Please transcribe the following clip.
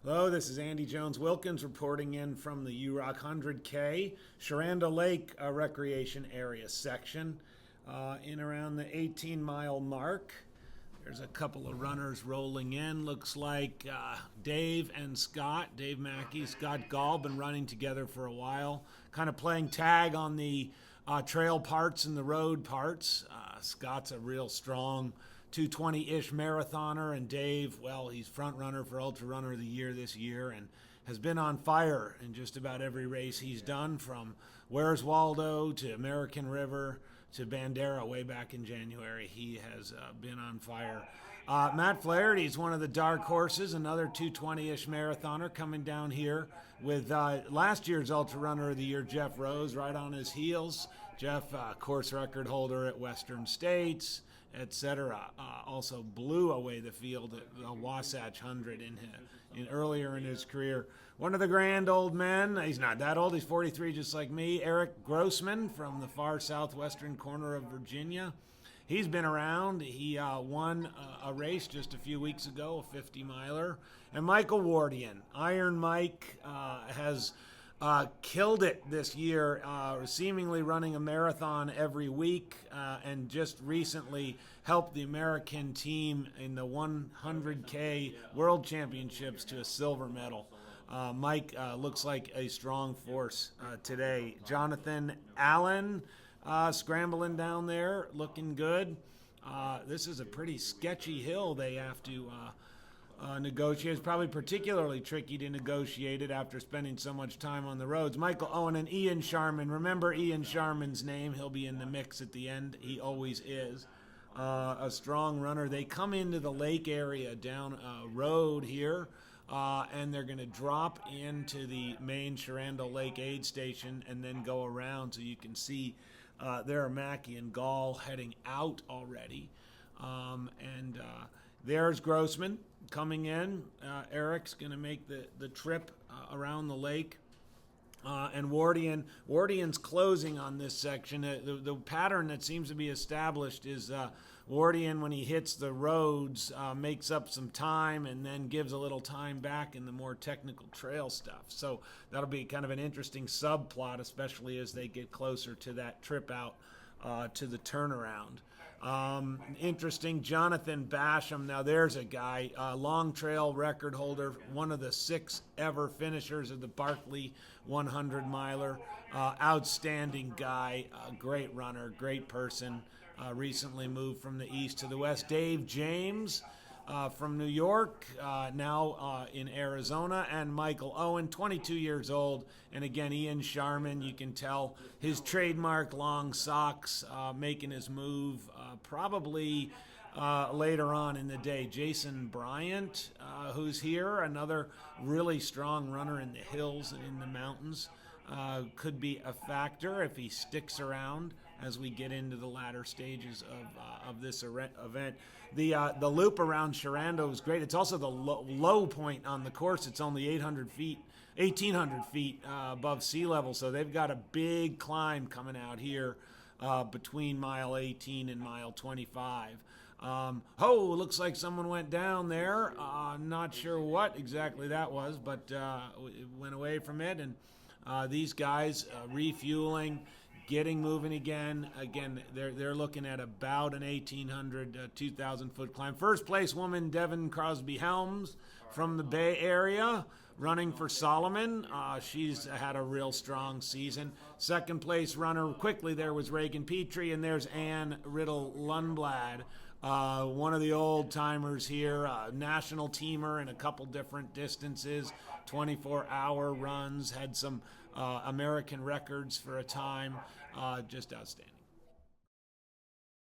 Hello, this is Andy Jones-Wilkins reporting in from the UROC 100K Sherando Lake Recreation Area section in around the 18-mile mark. There's a couple of runners rolling in. Looks like Dave and Scott, Dave Mackey, Scott Gall, been running together for a while, kind of playing tag on the trail parts and the road parts. Scott's a real strong 220-ish marathoner, and Dave, well, he's front runner for Ultra Runner of the Year this year and has been on fire in just about every race he's done, from Where's Waldo to American River to Bandera way back in January. He has been on fire. Matt Flaherty's one of the dark horses, another 220-ish marathoner coming down here with last year's Ultra Runner of the Year, Jeff Rose, right on his heels. Jeff, course record holder at Western States, etc. Also blew away the field at the Wasatch 100 in earlier in his career. One of the grand old men, he's not that old, he's 43 just like me, Eric Grossman from the far southwestern corner of Virginia. He's been around. He won a race just a few weeks ago, a 50-miler. And Michael Wardian, Iron Mike, has killed it this year, seemingly running a marathon every week, and just recently helped the American team in the 100K World Championships to a silver medal. Mike looks like a strong force today. Jonathan Allen scrambling down there, looking good. This is a pretty sketchy hill they have to negotiate. It's probably particularly tricky to negotiate it after spending so much time on the roads. Michael Owen and Ian Sharman. Remember Ian Sharman's name. He'll be in the mix at the end. He always is. A strong runner. They come into the lake area down a road here, and they're going to drop into the main Sherando Lake aid station and then go around, so you can see there are Mackey and Gall heading out already. There's Grossman coming in. Eric's going to make the trip around the lake. And Wardian's closing on this section. The pattern that seems to be established is Wardian, when he hits the roads, makes up some time and then gives a little time back in the more technical trail stuff. So that'll be kind of an interesting subplot, especially as they get closer to that trip out to the turnaround. Interesting, Jonathan Basham. Now there's a guy, long trail record holder, one of the 6 ever finishers of the Barkley 100-miler. Outstanding guy, great runner, great person. Recently moved from the east to the west. Dave James from New York, now in Arizona, and Michael Owen, 22 years old. And again, Ian Sharman, you can tell his trademark long socks, making his move probably later on in the day. Jason Bryant, who's here, another really strong runner in the hills and in the mountains. Could be a factor if he sticks around as we get into the latter stages of this event. The loop around Sherando is great. It's also the low point on the course. It's only 1,800 feet above sea level, so they've got a big climb coming out here between mile 18 and mile 25. Looks like someone went down there. Not sure what exactly that was, but it went away from it, and these guys refueling, getting moving again. Again, they're looking at about an 1,800, 2,000-foot climb. First place woman, Devin Crosby Helms from the Bay Area, running for Solomon. She's had a real strong season. Second place runner quickly there was Reagan Petrie, and there's Ann Riddle Lundblad, one of the old timers here, national teamer in a couple different distances, 24-hour runs, had some American records for a time, just outstanding.